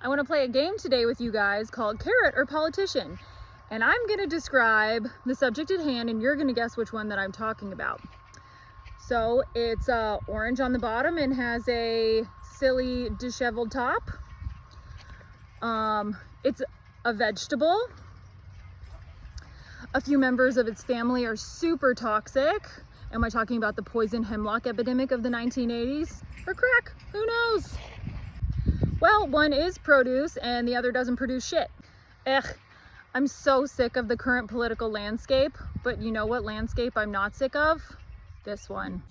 I want to play a game today with you guys called Carrot or Politician. And I'm going to describe the subject at hand and you're going to guess which one that I'm talking about. So it's orange on the bottom and has a silly disheveled top. It's a vegetable. A few members of its family are super toxic. Am I talking about the poison hemlock epidemic of the 1980s? Or crack? Who knows? Well, one is produce and the other doesn't produce shit. Ugh, I'm so sick of the current political landscape, but you know what landscape I'm not sick of? This one.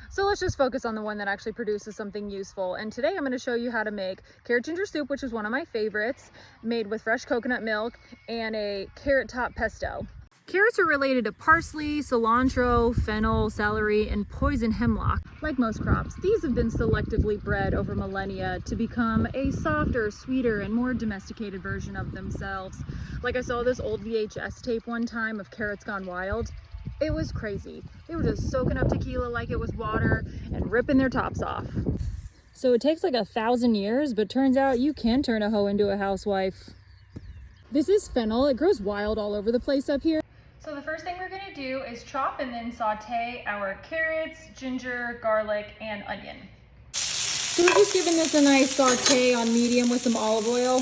So let's just focus on the one that actually produces something useful. And today I'm going to show you how to make carrot ginger soup, which is one of my favorites, made with fresh coconut milk and a carrot top pesto. Carrots are related to parsley, cilantro, fennel, celery, and poison hemlock. Like most crops, these have been selectively bred over millennia to become a softer, sweeter, and more domesticated version of themselves. Like I saw this old VHS tape one time of Carrots Gone Wild. It was crazy. They were just soaking up tequila like it was water and ripping their tops off. So it takes like 1,000 years, but turns out you can turn a hoe into a housewife. This is fennel. It grows wild all over the place up here. So the first thing we're gonna do is chop and then saute our carrots, ginger, garlic, and onion. So we're just giving this a nice saute on medium with some olive oil.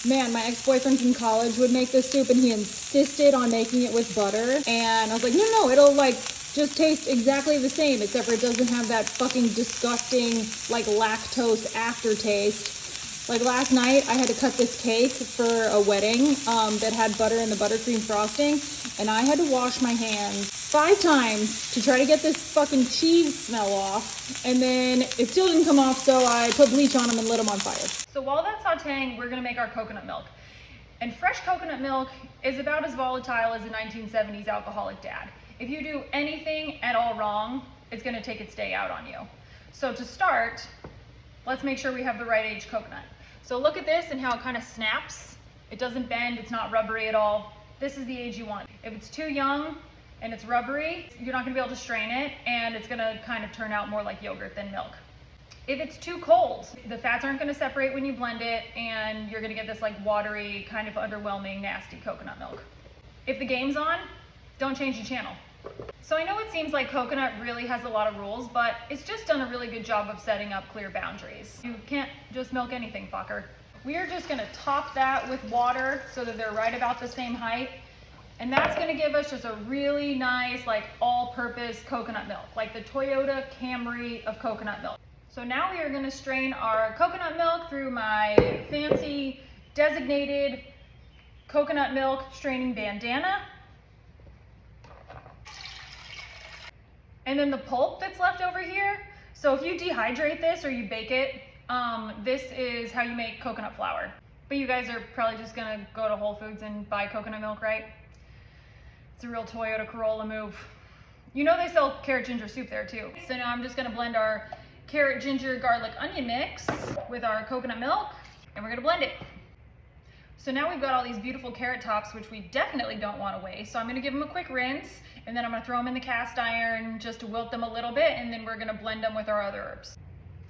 Man, my ex-boyfriend from college would make this soup and he insisted on making it with butter. And I was like, no, it'll like just taste exactly the same, except for it doesn't have that fucking disgusting like lactose aftertaste. Like last night, I had to cut this cake for a wedding that had butter in the buttercream frosting. And I had to wash my hands 5 times to try to get this fucking cheese smell off. And then it still didn't come off, so I put bleach on them and lit them on fire. So while that's sauteing, we're gonna make our coconut milk. And fresh coconut milk is about as volatile as a 1970s alcoholic dad. If you do anything at all wrong, it's gonna take its day out on you. So to start, let's make sure we have the right age coconut. So look at this and how it kind of snaps. It doesn't bend, it's not rubbery at all. This is the age you want. If it's too young and it's rubbery, you're not gonna be able to strain it and it's gonna kind of turn out more like yogurt than milk. If it's too cold, the fats aren't gonna separate when you blend it and you're gonna get this like watery, kind of underwhelming, nasty coconut milk. If the game's on, don't change the channel. So I know it seems like coconut really has a lot of rules, but it's just done a really good job of setting up clear boundaries. You can't just milk anything, fucker. We are just gonna top that with water so that they're right about the same height. And that's gonna give us just a really nice, like all-purpose coconut milk, like the Toyota Camry of coconut milk. So now we are gonna strain our coconut milk through my fancy designated coconut milk straining bandana. And then the pulp that's left over here. So if you dehydrate this or you bake it, this is how you make coconut flour. But you guys are probably just gonna go to Whole Foods and buy coconut milk, right? It's a real Toyota Corolla move. You know they sell carrot ginger soup there too. So now I'm just gonna blend our carrot, ginger, garlic, onion mix with our coconut milk, and we're gonna blend it. So now we've got all these beautiful carrot tops, which we definitely don't want to waste. So I'm gonna give them a quick rinse, and then I'm gonna throw them in the cast iron just to wilt them a little bit, and then we're gonna blend them with our other herbs.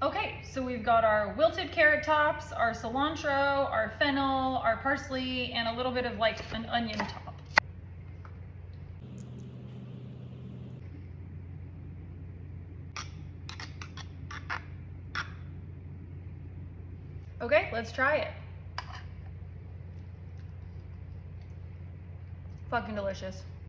Okay, so we've got our wilted carrot tops, our cilantro, our fennel, our parsley, and a little bit of like an onion top. Okay, let's try it. Fucking delicious.